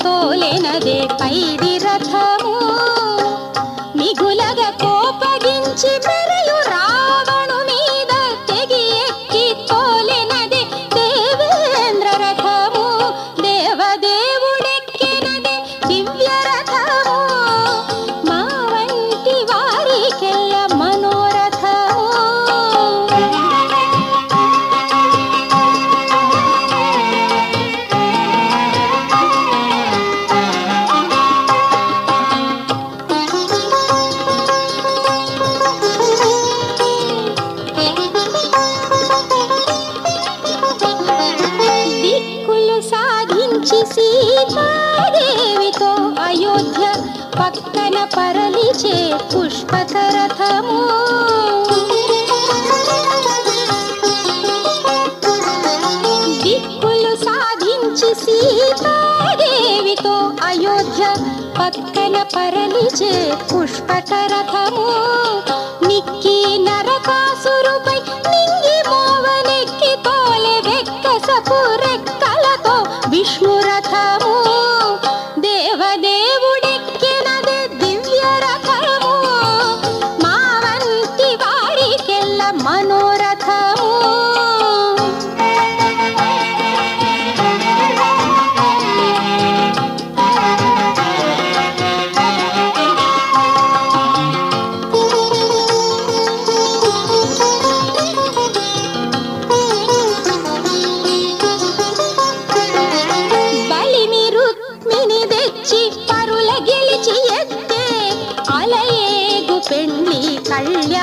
తోలెనదే పైడి రథము మిగులగ కోపగించి మెరయు రావణు మీద తెగి ఎక్కి తోలెనదే దేవేంద్ర రథము దేవదేవుడెక్కెనదే దివ్య రథము మా వంటి వారికెల్ల మనోరథము సీతాదేవితో అయోధ్య పక్కన పరలిచే పుష్పక రథము దిక్కులు సాధించి సీతాదేవితో అయోధ్య పక్కన పరలిచే పుష్పక రథము నిక్కి నరకాసురుపై నింగి మోవనెక్కి తోలె వెక్కసపు రెక్కలతో విష్ణు రథము దేవదేవుడెక్కెనదే దివ్య రథము మా వంటి వారికెల్ల మనోరథము పరుల గెలిచి ఎత్తే అలయేగు పెండ్లి కళ్యాణ